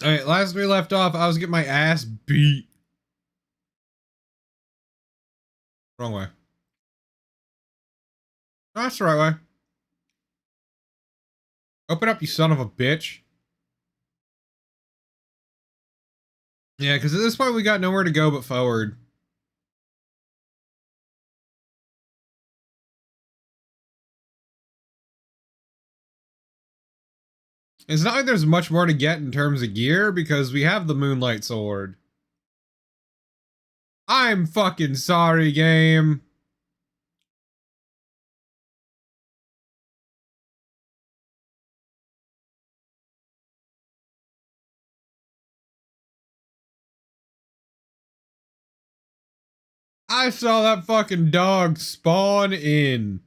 Alright, last we left off, I was getting my ass beat. Wrong way. No, that's the right way. Open up, you son of a bitch. Yeah, because at this point we got nowhere to go but forward. It's not like there's much more to get in terms of gear, because we have the Moonlight Sword. I'm fucking sorry, game. I saw that fucking dog spawn in.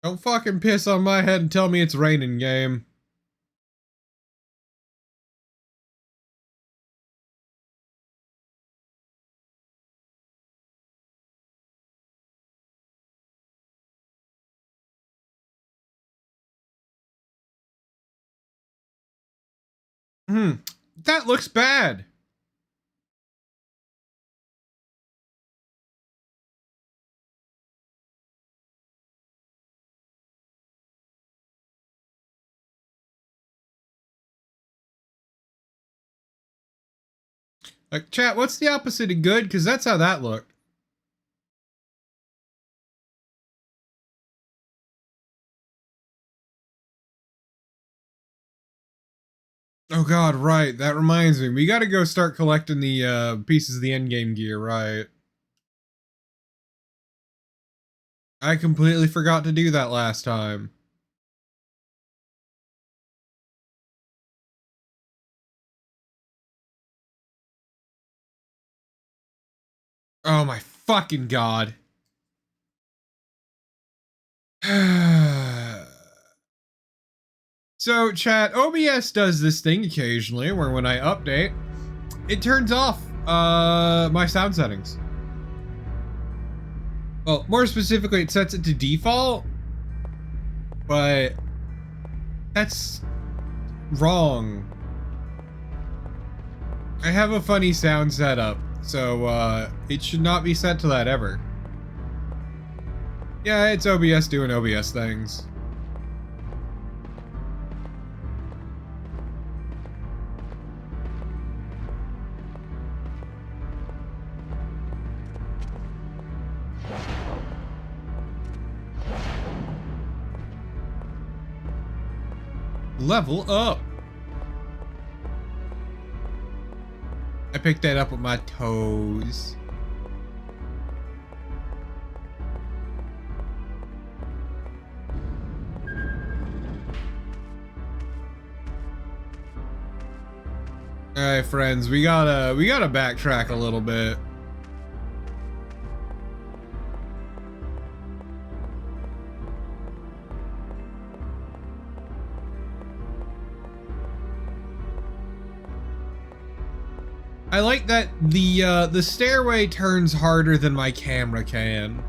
Don't fucking piss on my head and tell me it's raining, game. That looks bad. Like, chat, what's the opposite of good? Because that's how that looked. Oh god, right. That reminds me. We gotta go start collecting the pieces of the endgame gear, right? I completely forgot to do that last time. Oh my fucking god. So, chat, OBS does this thing occasionally where when I update, it turns off my sound settings. Well, more specifically, it sets it to default, but that's wrong. I have a funny sound setup, so it should not be set to that ever. Yeah, it's OBS doing OBS things. Level up. I picked that up with my toes. Alright, friends, we gotta backtrack a little bit. I like that the stairway turns harder than my camera can.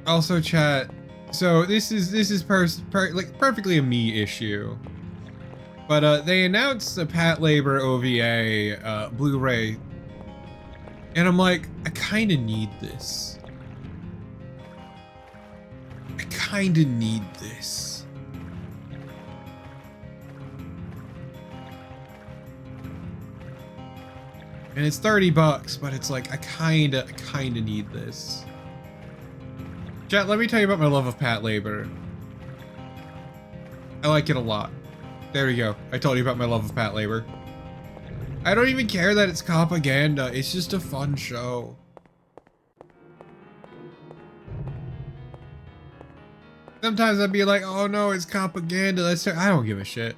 Also, chat. So this is perfectly a me issue. But they announced the Patlabor OVA Blu-ray, and I'm like, I kind of need this. I kind of need this. And it's $30, but it's like I kind of need this. Chat, let me tell you about my love of Patlabor. I like it a lot. There we go. I told you about my love of Patlabor. I don't even care that it's propaganda. It's just a fun show. Sometimes I'd be like, oh no, it's propaganda. I don't give a shit.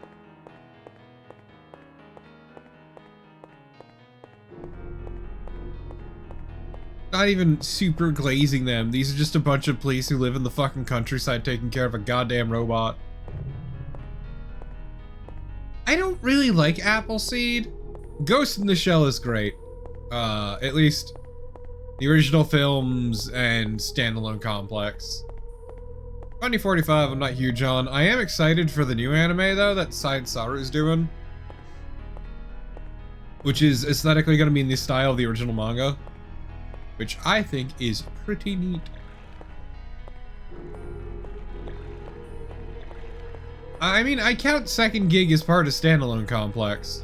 Not even super glazing them. These are just a bunch of police who live in the fucking countryside taking care of a goddamn robot. I don't really like Appleseed. Ghost in the Shell is great. At least the original films and standalone complex. 2045, I'm not huge on. I am excited for the new anime though that Side Saru's doing, which is aesthetically going to be in the style of the original manga, which I think is pretty neat. I mean, I count Second Gig as part of standalone complex.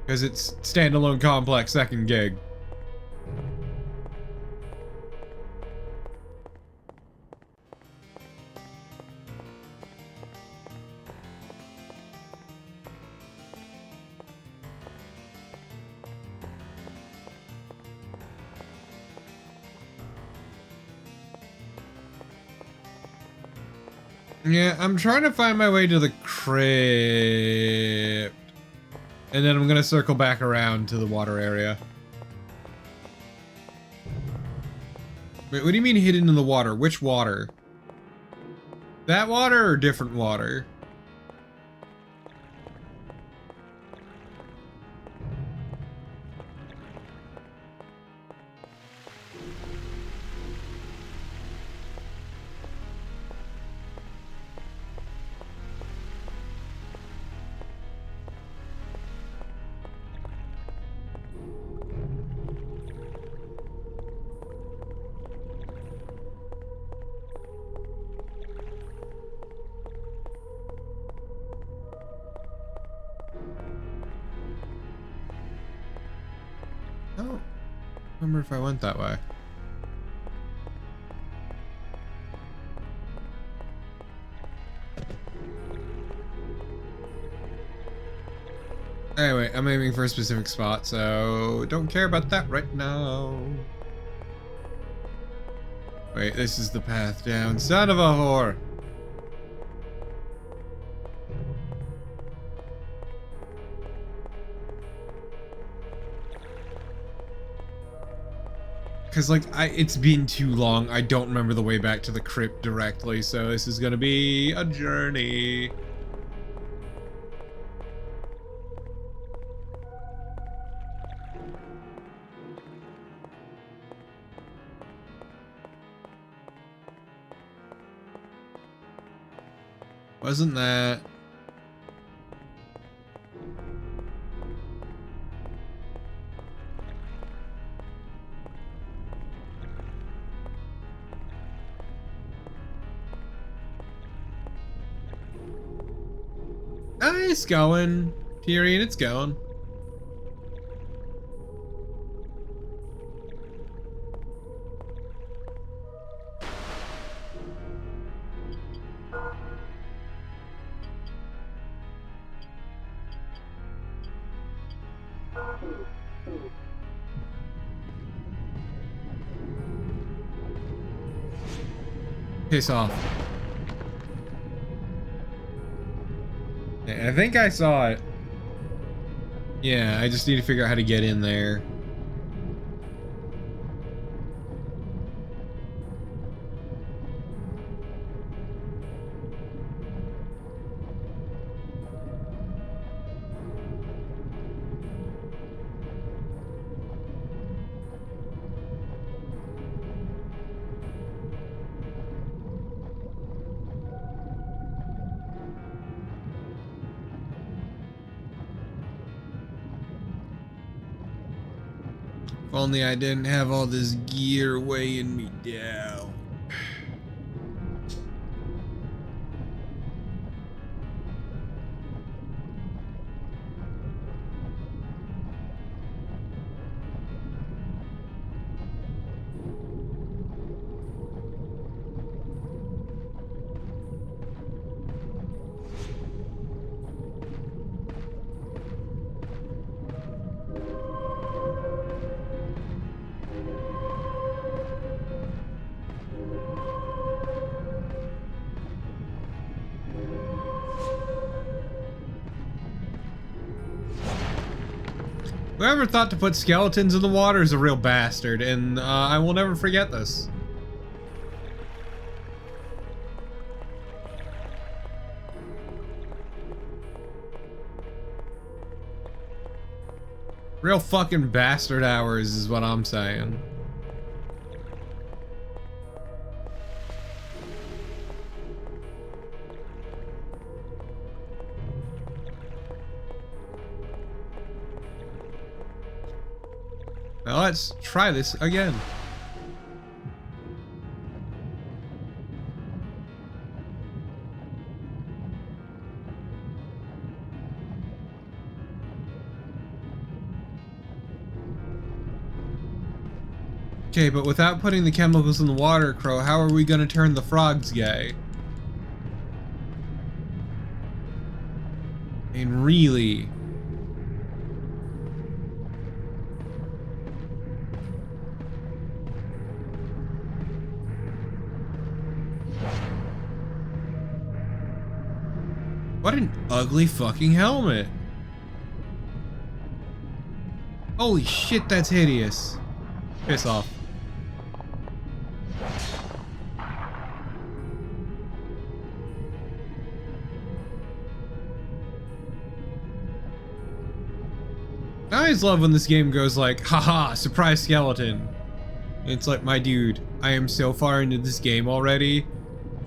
Because it's standalone complex Second Gig. Yeah, I'm trying to find my way to the crypt. And then I'm gonna circle back around to the water area. Wait, what do you mean hidden in the water? Which water? That water or different water? I don't remember if I went that way. Anyway, I'm aiming for a specific spot, so don't care about that right now. Wait, this is the path down. Son of a whore! Cause like, it's been too long. I don't remember the way back to the crypt directly, so this is gonna be a journey. Wasn't that? It's going, Tyrion, it's going. Piss off. I think I saw it. Yeah, I just need to figure out how to get in there. If only I didn't have all this gear weighing me down. Whoever thought to put skeletons in the water is a real bastard, and I will never forget this. Real fucking bastard hours is what I'm saying. Now let's try this again. Okay, but without putting the chemicals in the water, Crow, how are we gonna turn the frogs gay? I mean, really? What an ugly fucking helmet. Holy shit, that's hideous. Piss off. I always love when this game goes like, haha, surprise skeleton. It's like, my dude, I am so far into this game already.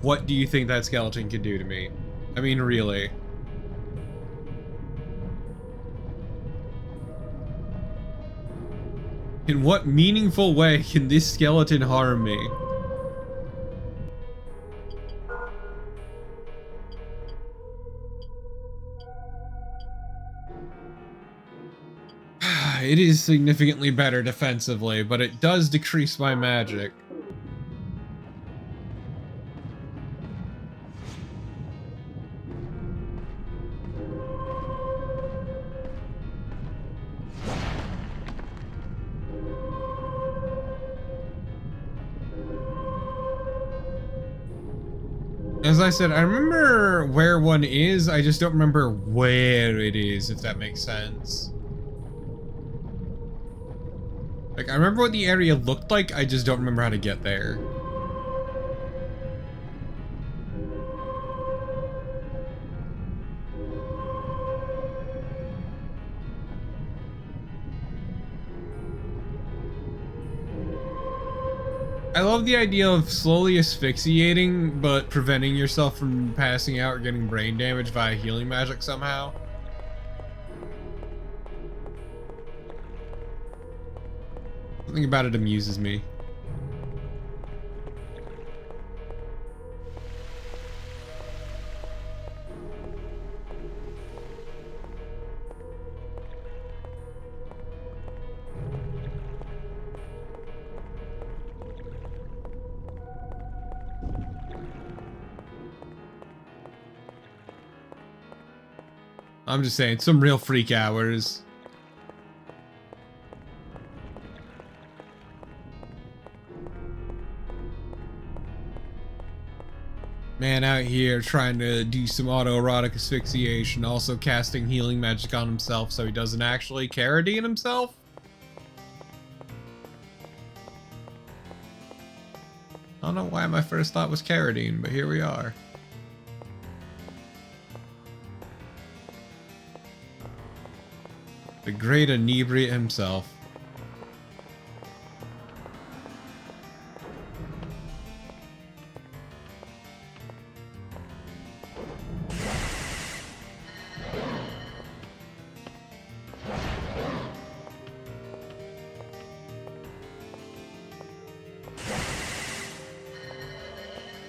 What do you think that skeleton can do to me? I mean, really. In what meaningful way can this skeleton harm me? It is significantly better defensively, but it does decrease my magic. As I said, I remember where one is, I just don't remember where it is, if that makes sense. Like, I remember what the area looked like, I just don't remember how to get there. I love the idea of slowly asphyxiating, but preventing yourself from passing out or getting brain damage via healing magic somehow. Something about it amuses me. I'm just saying, some real freak hours. Man out here trying to do some autoerotic asphyxiation, also casting healing magic on himself so he doesn't actually Carradine himself? I don't know why my first thought was Carradine, but here we are. The great inebriate himself.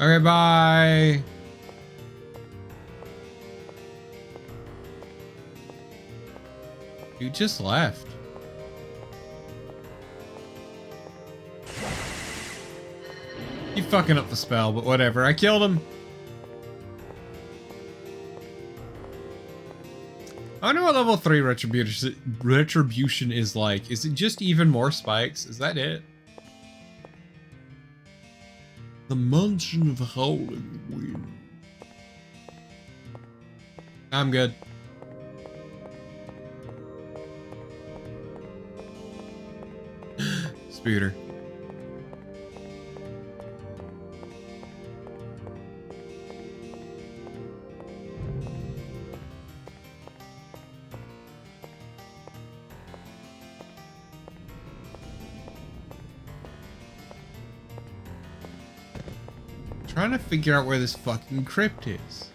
Okay, bye. You just left. You fucking up the spell, but whatever. I killed him. I wonder what level 3 retribution is like. Is it just even more spikes? Is that it? The Mansion of Howling Wind. I'm good. Speeder. Trying to figure out where this fucking crypt is.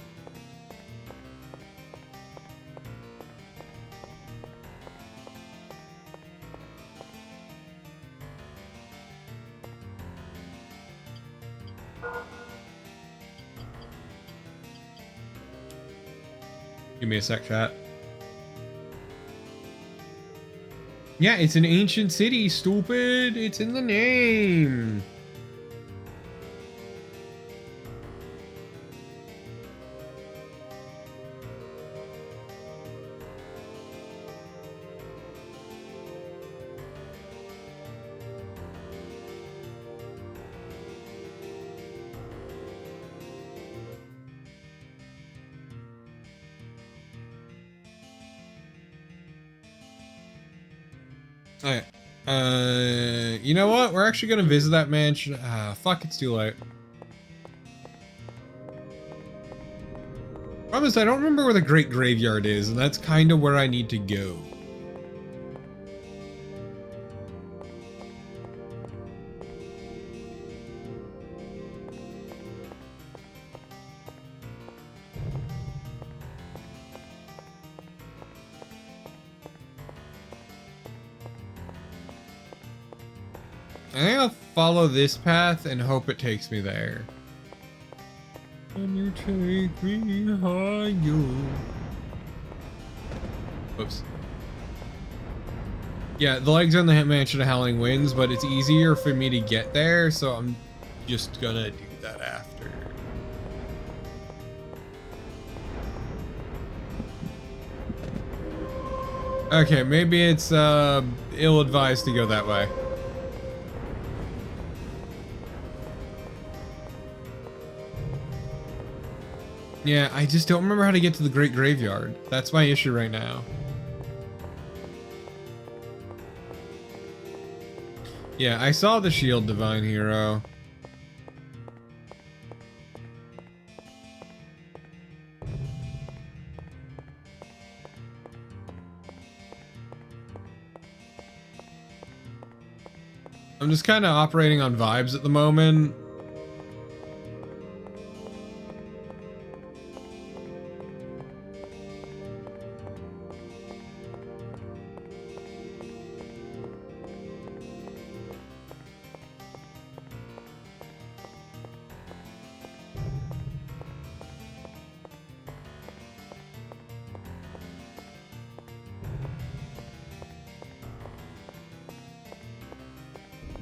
Give me a sec, chat. Yeah, it's an ancient city, stupid. It's in the name. Okay. You know what? We're actually gonna visit that mansion. Fuck, it's too late. Problem is, I don't remember where the Great Graveyard is, and that's kind of where I need to go. I think I'll follow this path and hope it takes me there. Can you take me higher? Whoops. Yeah, the legs on the Mansion of Howling Winds, but it's easier for me to get there, so I'm just gonna do that after. Okay, maybe it's ill-advised to go that way. Yeah, I just don't remember how to get to the Great Graveyard. That's my issue right now. Yeah, I saw the shield, Divine Hero. I'm just kind of operating on vibes at the moment.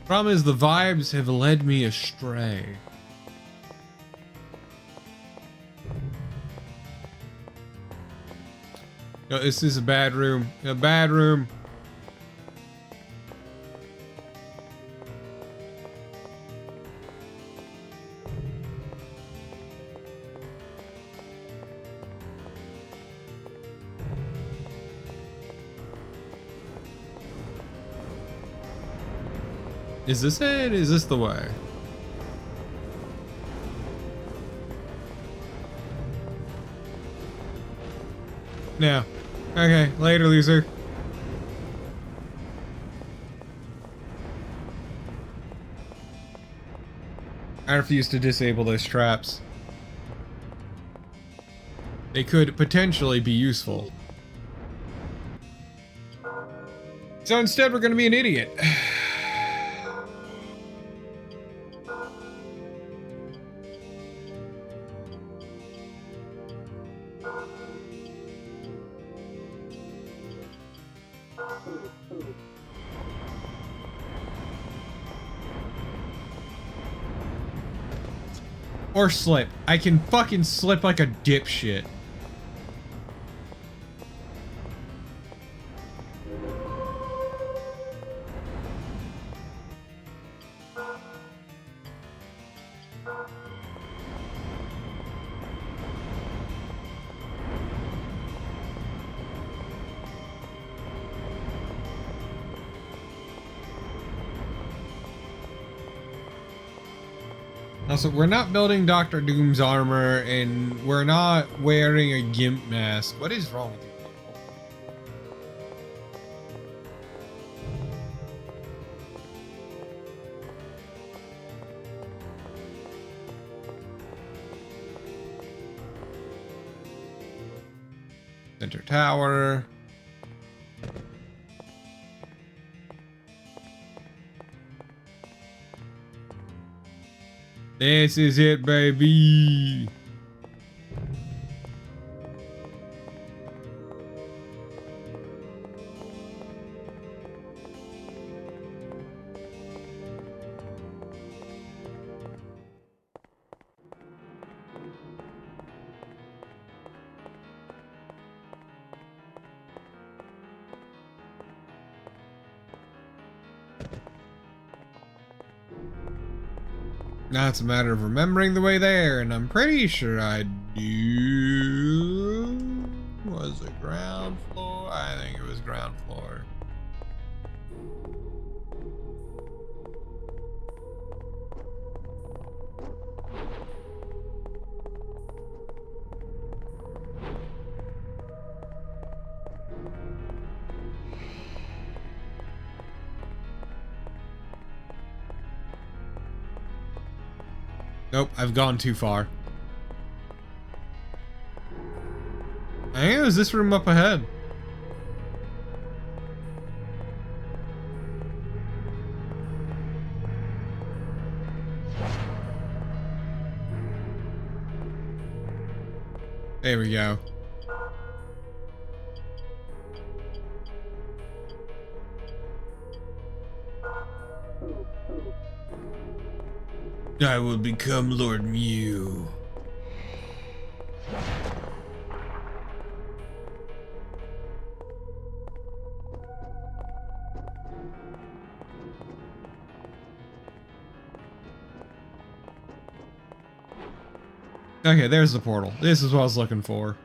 Problem is, the vibes have led me astray. No, this is a bad room. A bad room. Is this it? Is this the way? No. Okay, later, loser. I refuse to disable those traps. They could potentially be useful. So instead, we're gonna be an idiot. Or slip. I can fucking slip like a dipshit. Also, we're not building Dr. Doom's armor, and we're not wearing a GIMP mask. What is wrong with you people? Center tower. This is it, baby. Now it's a matter of remembering the way there, and I'm pretty sure I do. Was it ground floor? I think it was ground floor. Nope, I've gone too far. I think it was this room up ahead. There we go. I will become Lord Mew. Okay, there's the portal. This is what I was looking for.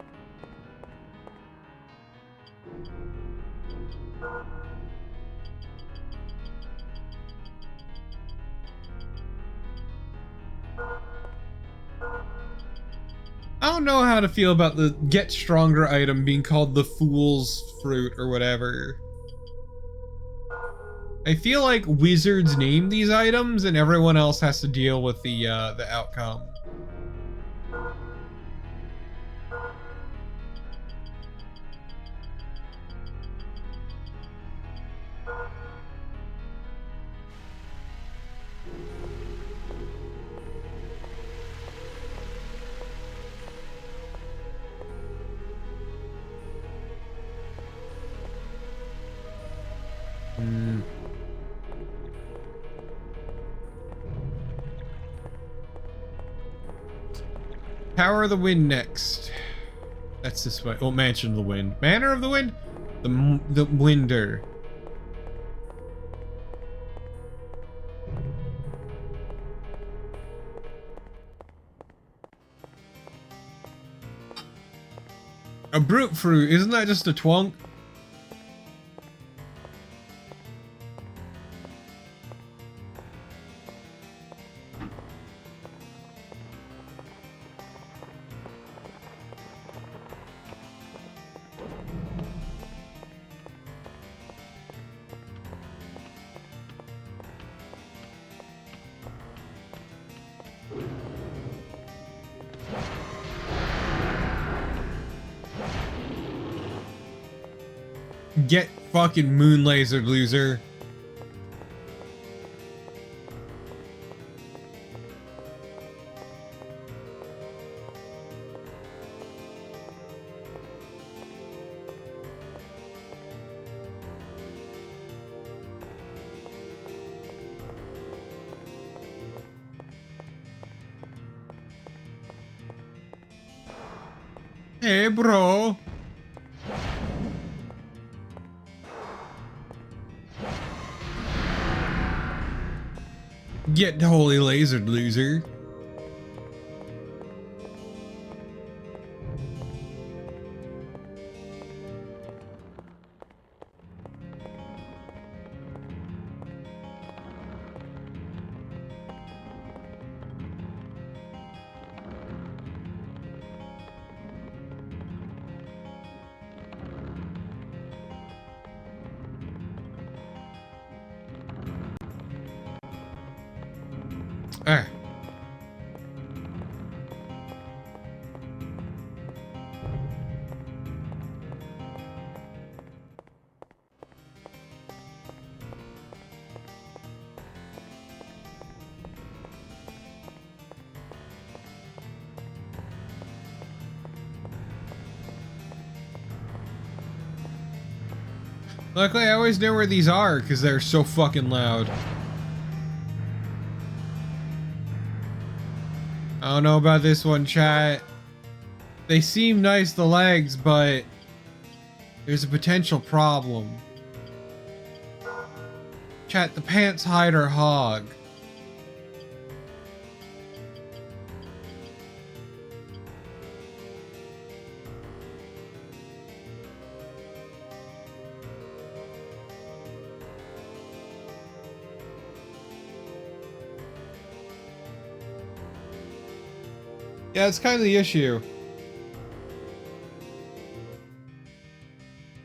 I don't know how to feel about the get stronger item being called the fool's fruit or whatever. I feel like wizards name these items and everyone else has to deal with the outcome. Tower of the Wind next. That's this way. Oh, Mansion of the Wind. Manor of the Wind? The Winder. A brute fruit. Isn't that just a twunk? Get fucking moon lasered, loser. Hey, bro. Get holy lasered, loser. Ah. Luckily, I always know where these are because they're so fucking loud. I don't know about this one, chat. They seem nice, the legs, but there's a potential problem. Chat, the pants hide our hog. Yeah, it's kind of the issue.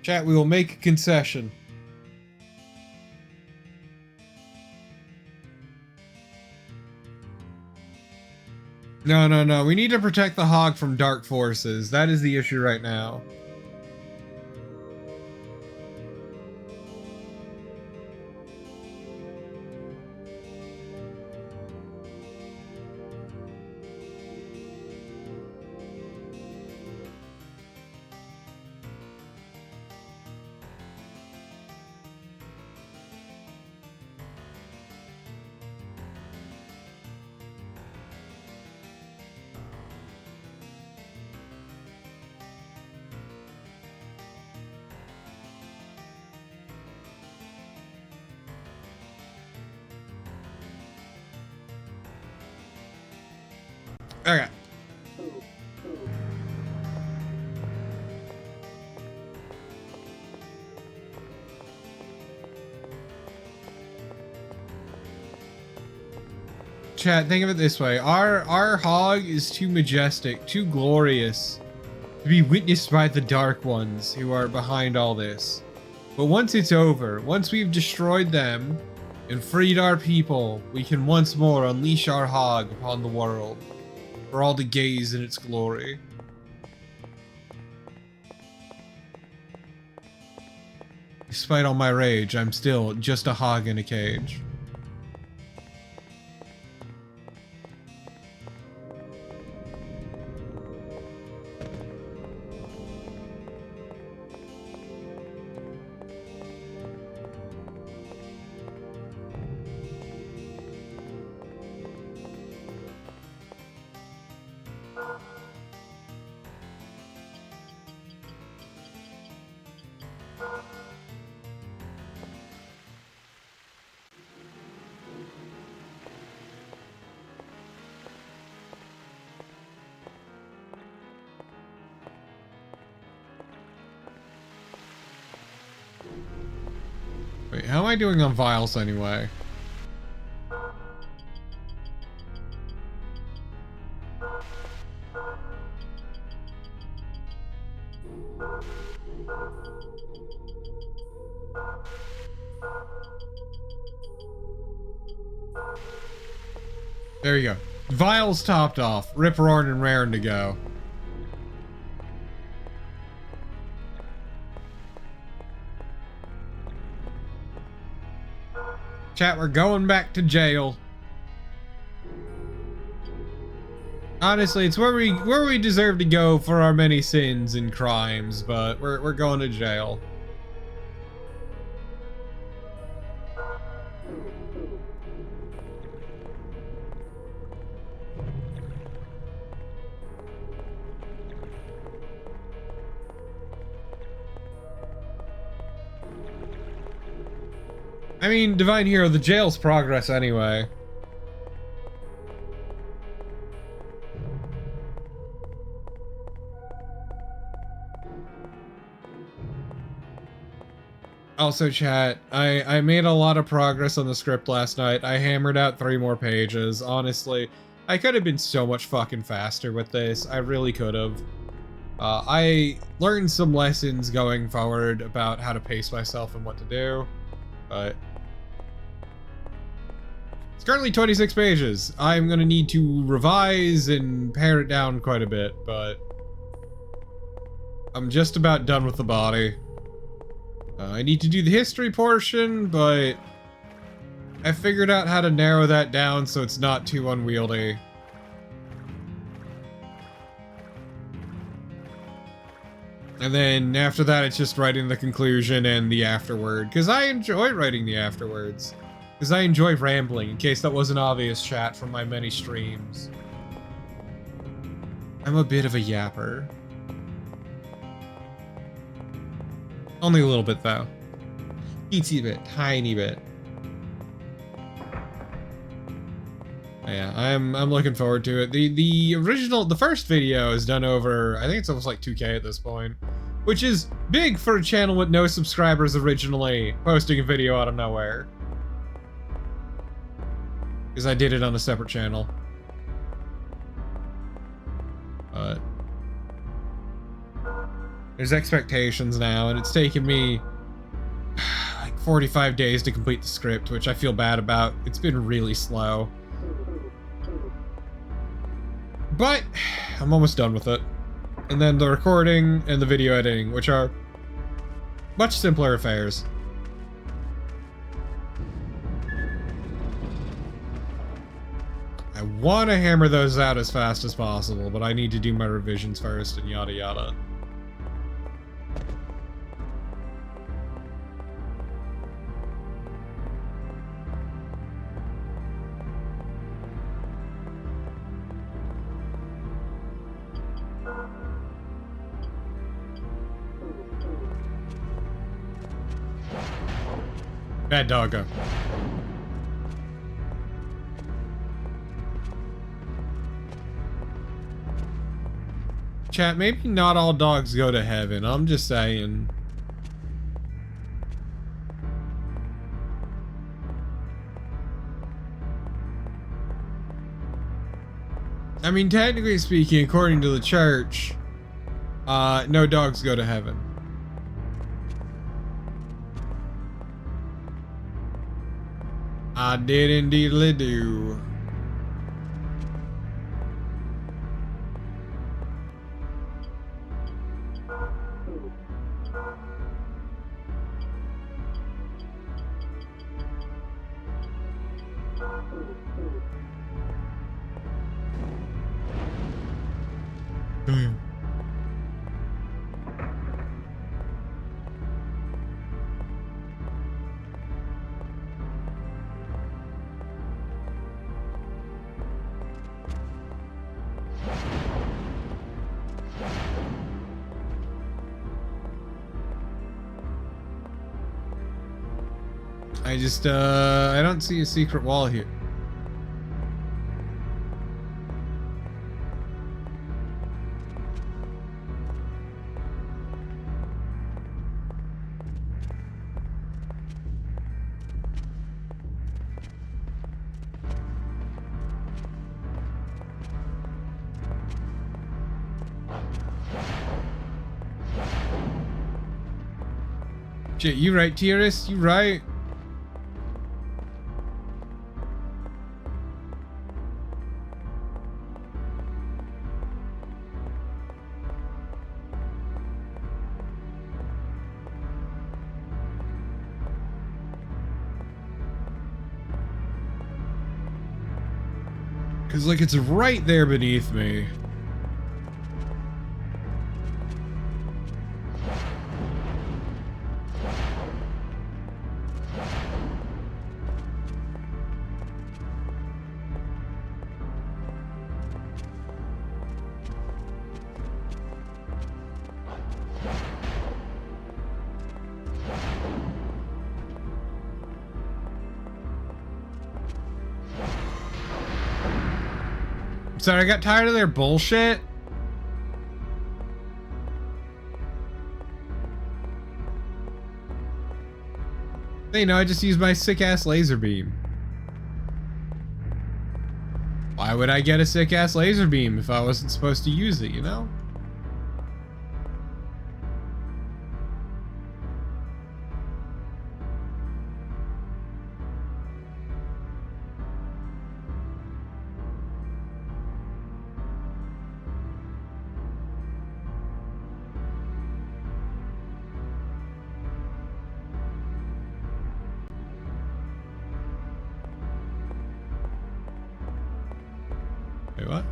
Chat, we will make a concession. No, no, no. We need to protect the hog from dark forces. That is the issue right now. Okay. Chat, think of it this way. Our hog is too majestic, too glorious to be witnessed by the Dark Ones who are behind all this. But once it's over, once we've destroyed them and freed our people, we can once more unleash our hog upon the world for all to gaze in its glory. Despite all my rage, I'm still just a hog in a cage. Wait, how am I doing on vials anyway? There you go. Vials topped off. Rip roaring and raring to go. Chat, we're going back to jail. Honestly, it's where we deserve to go for our many sins and crimes, but we're going to jail. I mean, Divine Hero, the jail's progress anyway. Also, chat, I made a lot of progress on the script last night. I hammered out 3 more pages. Honestly, I could have been so much fucking faster with this. I really could have. I learned some lessons going forward about how to pace myself and what to do, but it's currently 26 pages. I'm gonna need to revise and pare it down quite a bit, but I'm just about done with the body. I need to do the history portion, but I figured out how to narrow that down so it's not too unwieldy. And then after that, it's just writing the conclusion and the afterword. Because I enjoy writing the afterwards. Because I enjoy rambling, in case that wasn't obvious, chat, from my many streams. I'm a bit of a yapper. Only a little bit, though. Teensy bit, tiny bit. Yeah, I'm looking forward to it. The first video is done over, I think it's almost like 2K at this point, which is big for a channel with no subscribers originally, posting a video out of nowhere. Because I did it on a separate channel. But there's expectations now, and it's taken me like 45 days to complete the script, which I feel bad about. It's been really slow. But I'm almost done with it. And then the recording and the video editing, which are much simpler affairs. I want to hammer those out as fast as possible, but I need to do my revisions first and yada yada. Bad doggo. Chat, maybe not all dogs go to heaven. I'm just saying. I mean, technically speaking, according to the church, no dogs go to heaven. I did indeedly do. Damn. I don't see a secret wall here. Shit, you right, Tyrus? You right. Cause like it's right there beneath me. Sorry, I got tired of their bullshit. You know, I just used my sick-ass laser beam. Why would I get a sick-ass laser beam if I wasn't supposed to use it, you know? Wait, what?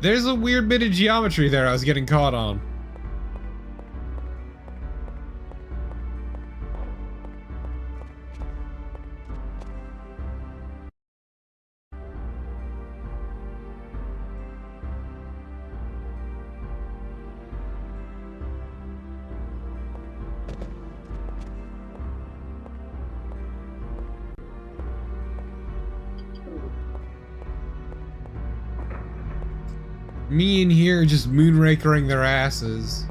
There's a weird bit of geometry there I was getting caught on. Me in here just moonrakering their asses.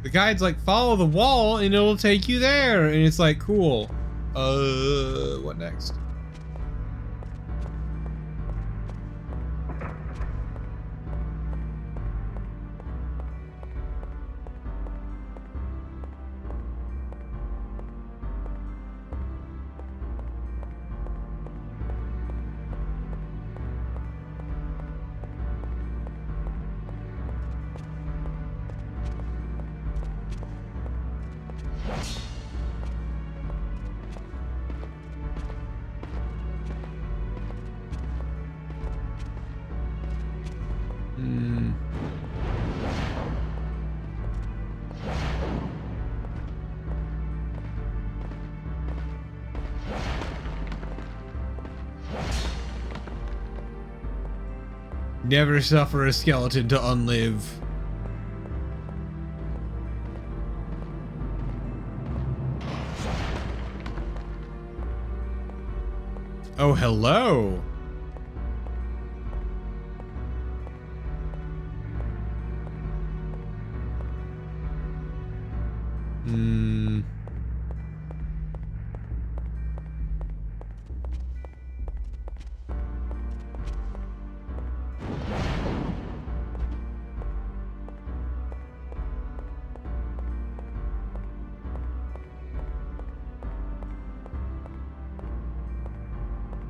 The guide's like, follow the wall and it'll take you there. And it's like, cool. What next? Never suffer a skeleton to unlive. Oh, hello.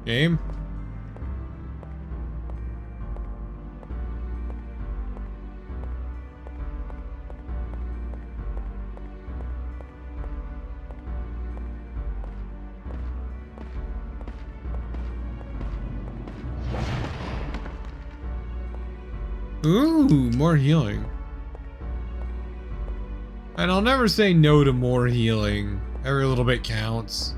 Game. Ooh, more healing. And I'll never say no to more healing. Every little bit counts.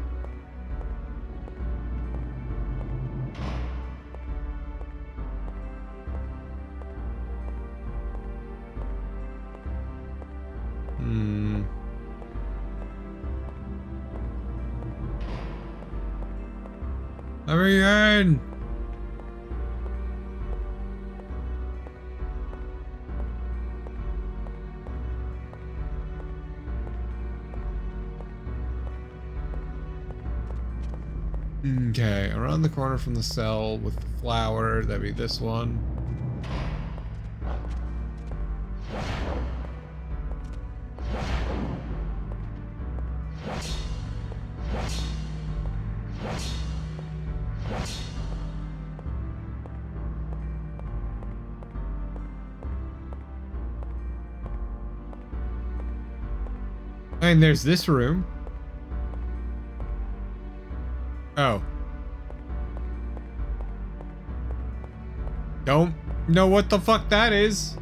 Let me in. Okay, around the corner from the cell with the flower, that'd be this one. And there's this room. Oh. Don't know what the fuck that is.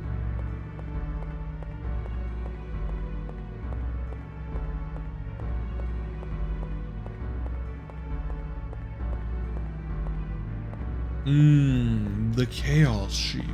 The Chaos Shield.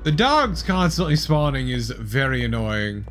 The dogs constantly spawning is very annoying.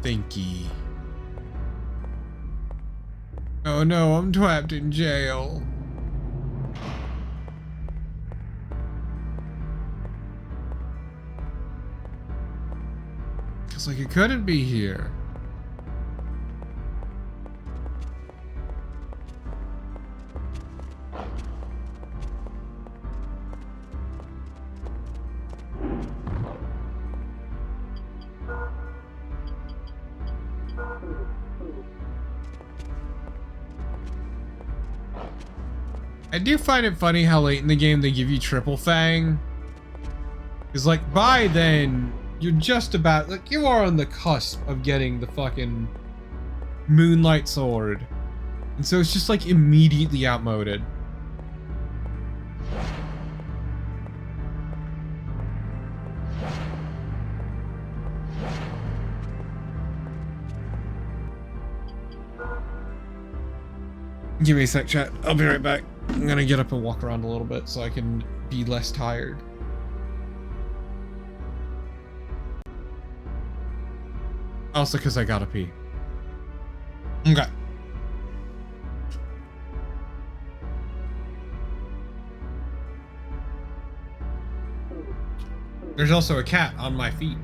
thinky. Oh no, I'm trapped in jail. It's like it couldn't be here. I do find it funny how late in the game they give you triple fang. Because like by then, you're just about, like you are on the cusp of getting the fucking Moonlight Sword. And so it's just like immediately outmoded. Give me a sec, chat. I'll be right back. I'm gonna get up and walk around a little bit so I can be less tired. Also, because I gotta pee. Okay. There's also a cat on my feet.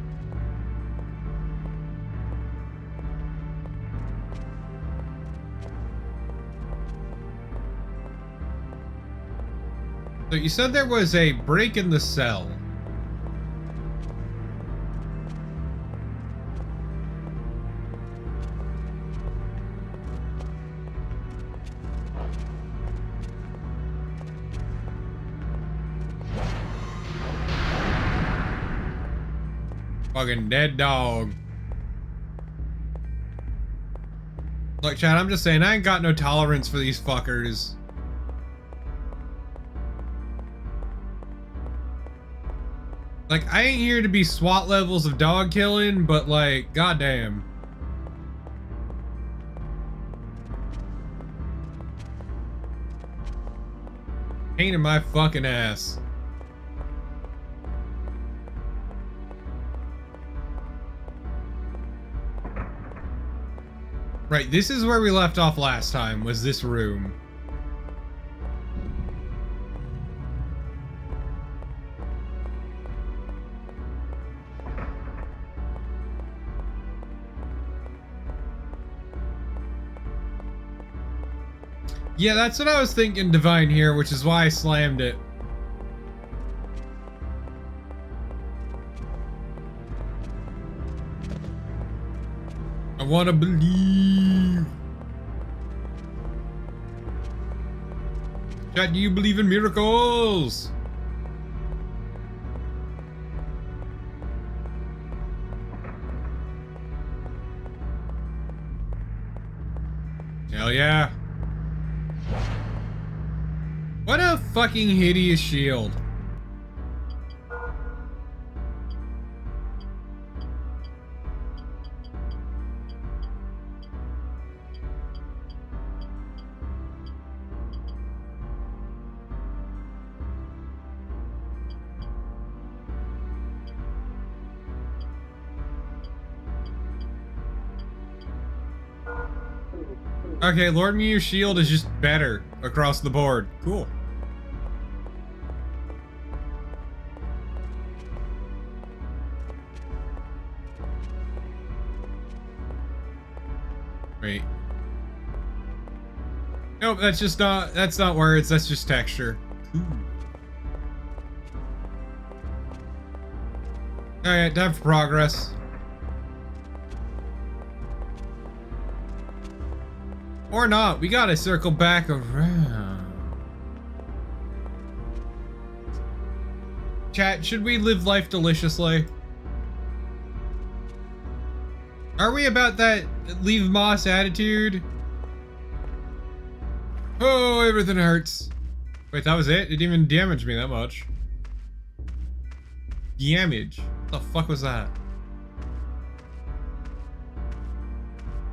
So you said there was a break in the cell. Fucking dead dog. Look, Chad, I'm just saying, I ain't got no tolerance for these fuckers. Like, I ain't here to be SWAT levels of dog killing, but like, goddamn. Pain in my fucking ass. Right, this is where we left off last time, was this room. Yeah, that's what I was thinking, Divine here, which is why I slammed it. I wanna believe. Chat, do you believe in miracles? Hell yeah. What a fucking hideous shield. Okay, Lord Mew's shield is just better across the board. Cool. Wait. Nope, that's not words, that's just texture. Ooh. Alright, time for progress. Or not, we gotta circle back around. Chat, should we live life deliciously? Are we about that leave Moss attitude? Oh, everything hurts. Wait, that was it? It didn't even damage me that much. Damage? What the fuck was that?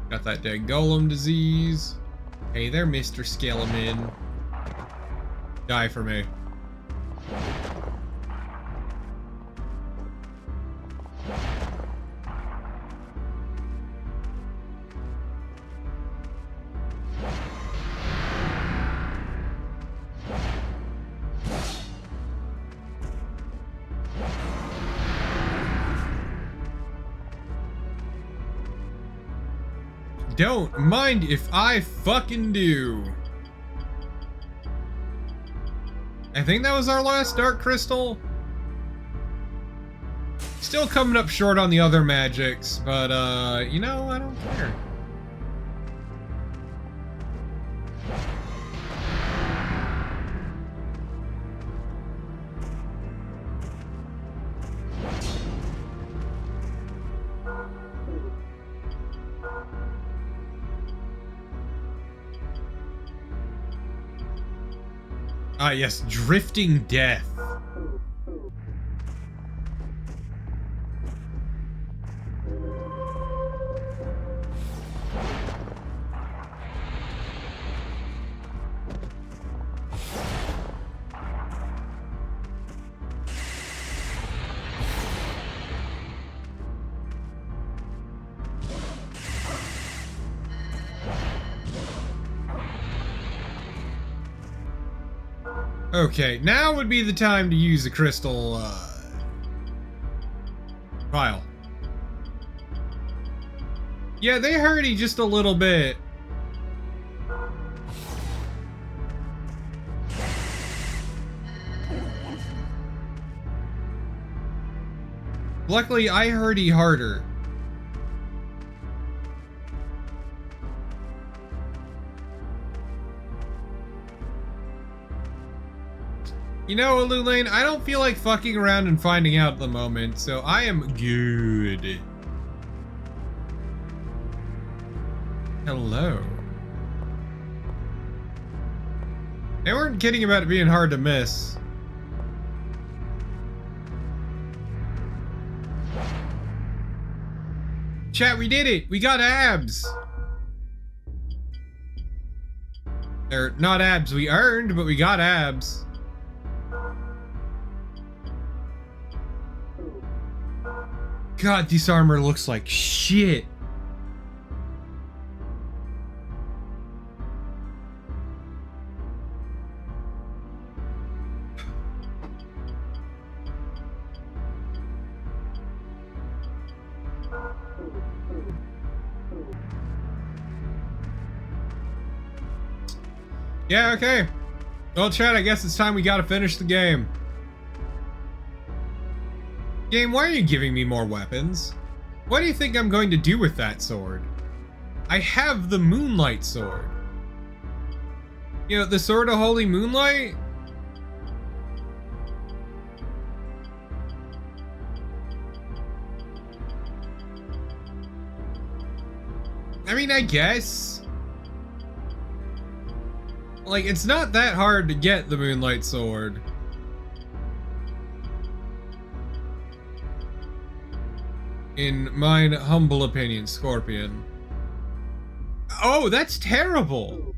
Got that dead golem disease. Hey there, Mr. Skeleman. Die for me. don't mind if I fucking do. I think that was our last dark crystal. Still coming up short on the other magics, but you know, I don't care. Ah, yes, Drifting Death. Okay, now would be the time to use the crystal, vial. Yeah, they hurty just a little bit. Luckily, I hurty harder. You know, Lulane, I don't feel like fucking around and finding out at the moment, so I am good. Hello. They weren't kidding about it being hard to miss. Chat, we did it! We got abs! They're not abs we earned, but we got abs. God, this armor looks like shit. Yeah, okay. Well, chat, I guess it's time we gotta finish the game. Game, why are you giving me more weapons? What do you think I'm going to do with that sword? I have the Moonlight Sword. You know, the Sword of Holy Moonlight? I mean, I guess. Like, it's not that hard to get the Moonlight Sword. In mine humble opinion, Scorpion. Oh, that's terrible!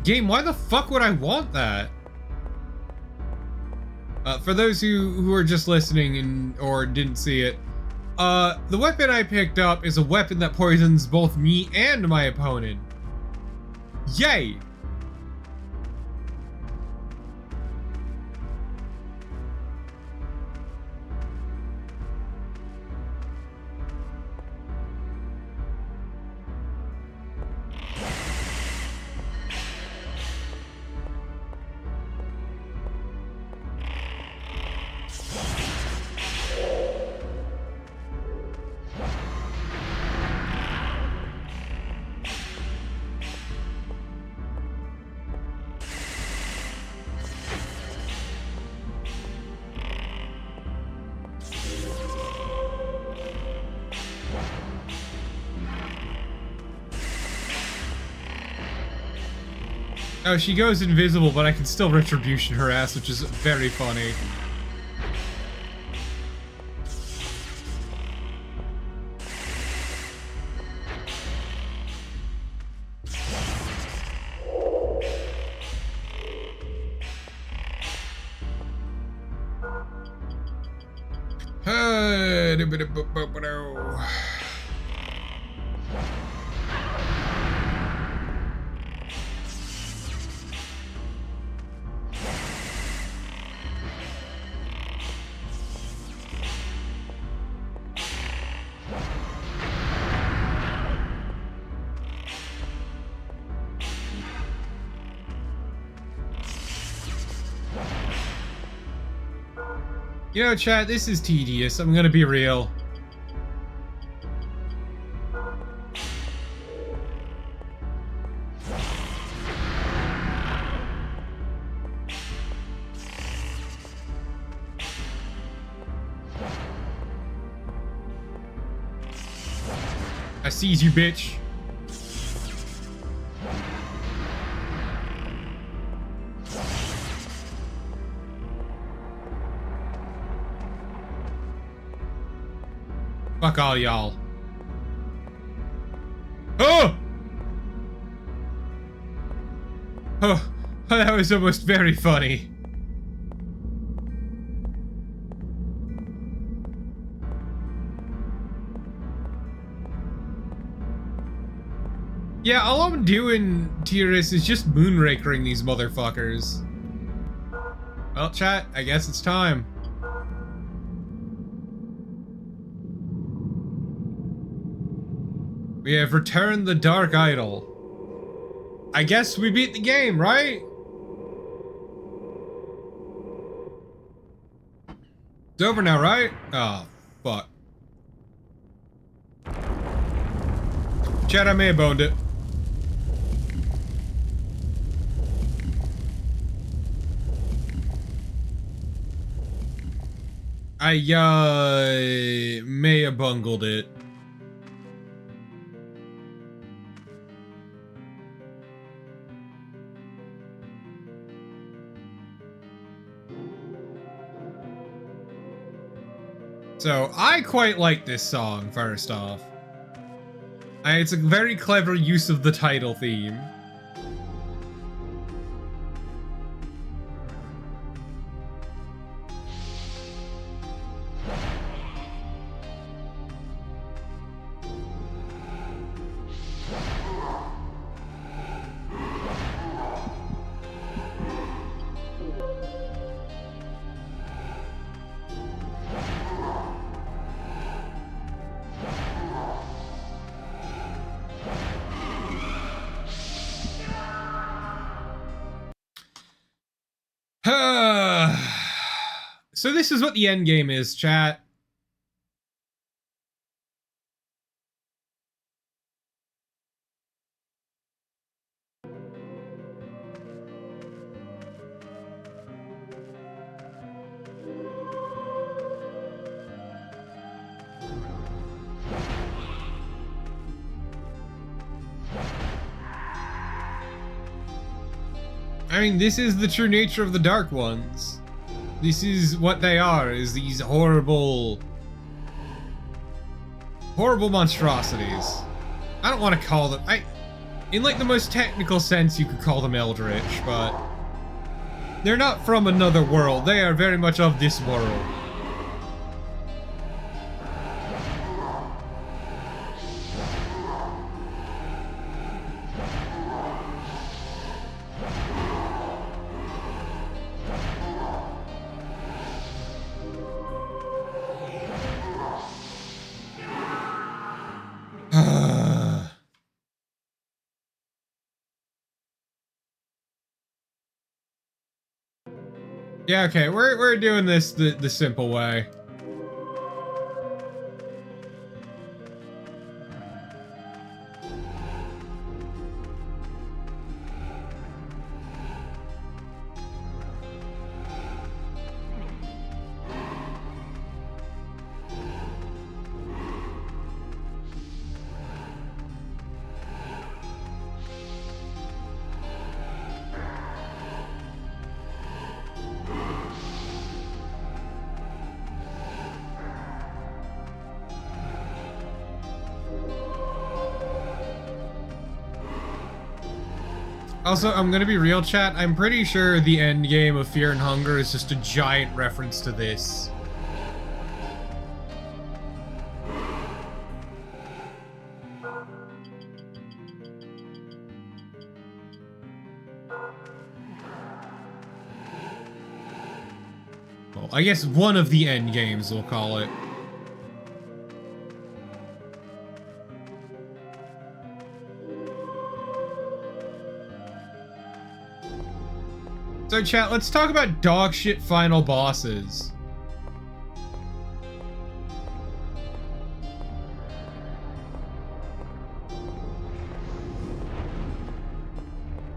Game, why the fuck would I want that? For those who are just listening or didn't see it, the weapon I picked up is a weapon that poisons both me and my opponent. Yay! Oh, she goes invisible, but I can still retribution her ass, which is very funny. You know, chat, this is tedious. I'm gonna be real. I sees you, bitch. Fuck all y'all. Oh! Oh, that was almost very funny. Yeah, all I'm doing, Tiris, is just moonrakering these motherfuckers. Well, chat, I guess it's time. We have returned the Dark Idol. I guess we beat the game, right? It's over now, right? Oh, fuck. Chat, I may have boned it. I, may have bungled it. So, I quite like this song, first off. It's a very clever use of the title theme. So this is what the end game is, chat. I mean, this is the true nature of the Dark Ones. This is what they are, is these horrible monstrosities. I don't want to call them, in like the most technical sense you could call them Eldritch, but they're not from another world. They are very much of this world. Yeah, okay, we're doing this the simple way. Also, I'm gonna be real, chat. I'm pretty sure the end game of Fear and Hunger is just a giant reference to this. Well, I guess one of the end games, we'll call it. So chat, let's talk about dogshit final bosses.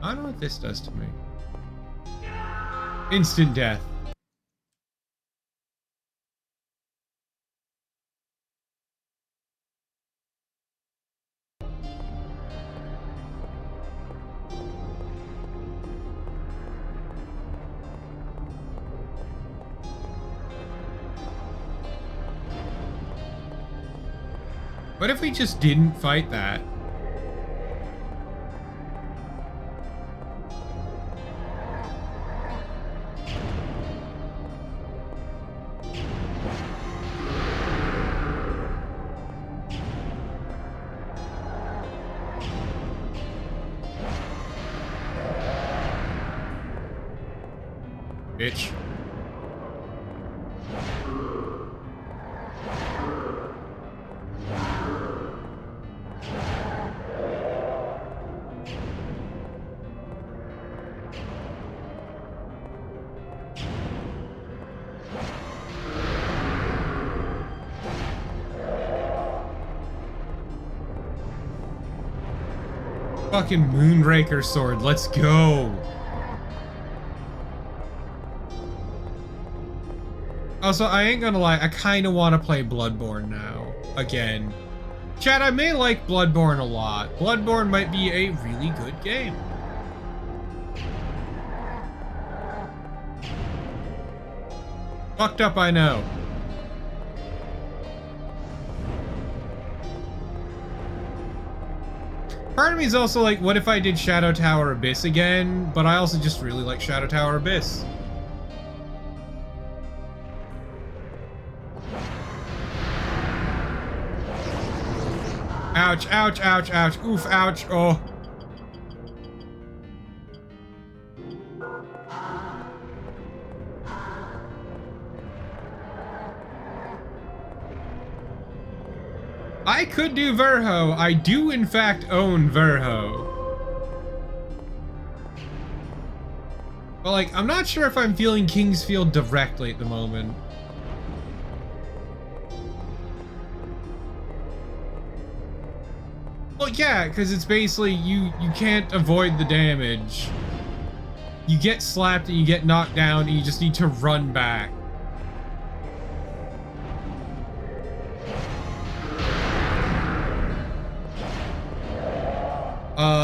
I don't know what this does to me. Instant death. What if we just didn't fight that? Bitch. Fucking Moonraker sword, let's go. Also, I ain't gonna lie, I kinda wanna play Bloodborne now. Again. Chat, I may like Bloodborne a lot. Bloodborne might be a really good game. Fucked up, I know. Part of me is also like, what if I did Shadow Tower Abyss again? But I also just really like Shadow Tower Abyss. Ouch, ouch, ouch, ouch. Oof, ouch, oh. I could do Verho. I do, in fact, own Verho. But, like, I'm not sure if I'm feeling Kingsfield directly at the moment. Well, yeah, because it's basically, you can't avoid the damage. You get slapped and you get knocked down and you just need to run back.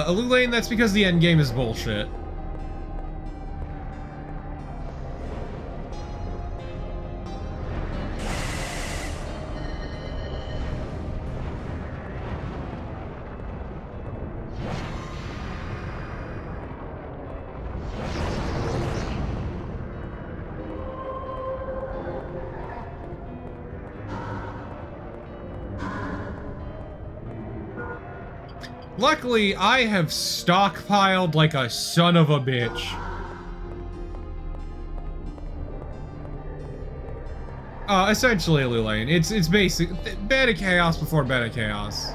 Alulane, that's because the endgame is bullshit. Luckily, I have stockpiled like a son of a bitch. Essentially, Alulane. It's basic. Beta Chaos before Beta Chaos.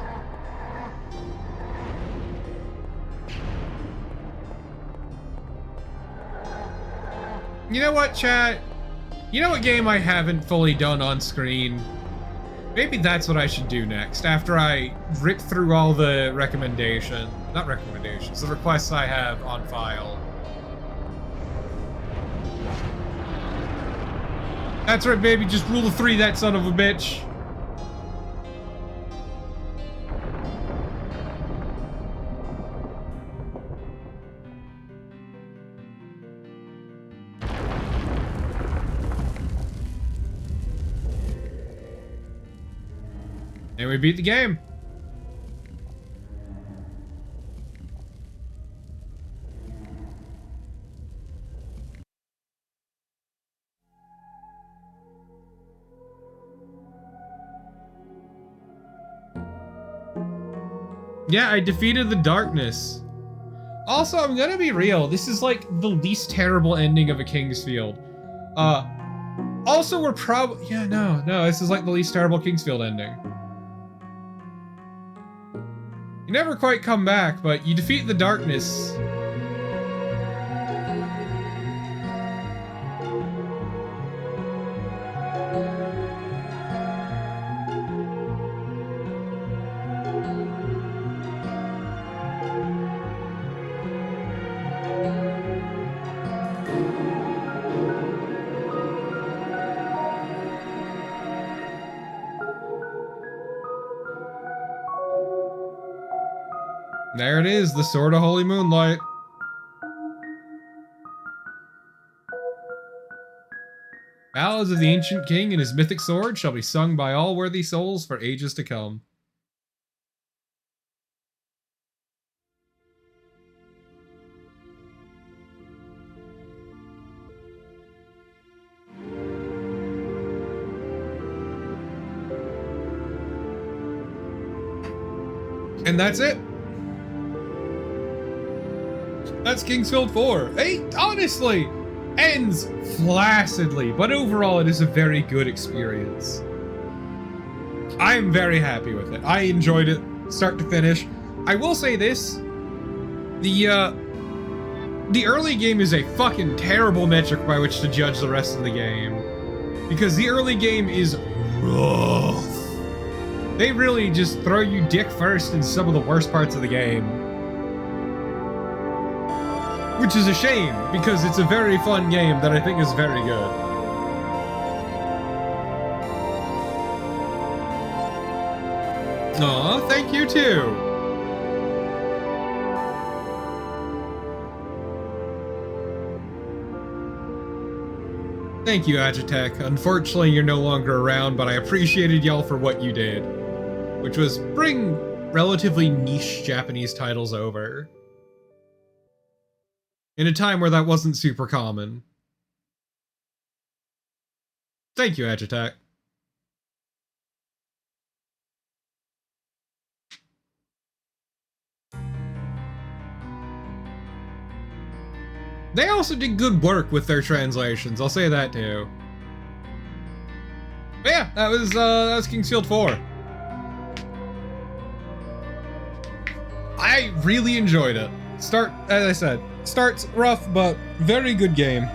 You know what, chat? You know what game I haven't fully done on screen? Maybe that's what I should do next, after I rip through all the the requests I have on file. That's right, baby, just rule of 3 that son of a bitch. And we beat the game. Yeah, I defeated the darkness. Also, I'm gonna be real. This is like the least terrible ending of a Kingsfield. Also, we're probably... Yeah, no, this is like the least terrible Kingsfield ending. You never quite come back, but you defeat the darkness. There it is, the Sword of Holy Moonlight. Ballads of the Ancient King and his mythic sword shall be sung by all worthy souls for ages to come. And that's it. That's Kingsfield 4. It honestly ends flaccidly, but overall it is a very good experience. I am very happy with it. I enjoyed it start to finish. I will say this. The early game is a fucking terrible metric by which to judge the rest of the game. Because the early game is rough. They really just throw you dick first in some of the worst parts of the game. Which is a shame, because it's a very fun game that I think is very good. Aw, thank you too! Thank you, Agitech. Unfortunately, you're no longer around, but I appreciated y'all for what you did. Which was bring relatively niche Japanese titles over. In a time where that wasn't super common. Thank you, Agitech. They also did good work with their translations, I'll say that too. But yeah, that was Kingsfield 4. I really enjoyed it. As I said, starts rough, but very good game.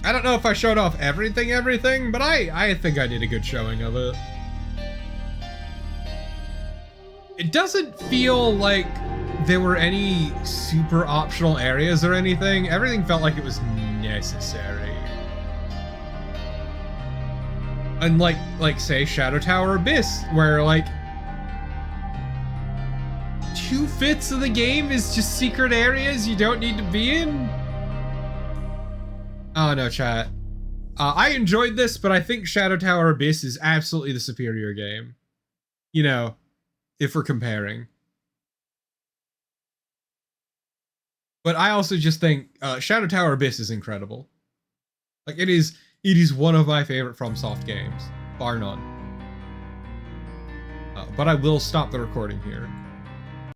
I don't know if I showed off everything, but I think I did a good showing of it. It doesn't feel like there were any super optional areas or anything. Everything felt like it was necessary. Unlike, say, Shadow Tower Abyss, where, 2/5 of the game is just secret areas you don't need to be in? Oh no, chat. I enjoyed this, but I think Shadow Tower Abyss is absolutely the superior game. You know, if we're comparing. But I also just think Shadow Tower Abyss is incredible. It is one of my favorite FromSoft games, bar none. But I will stop the recording here.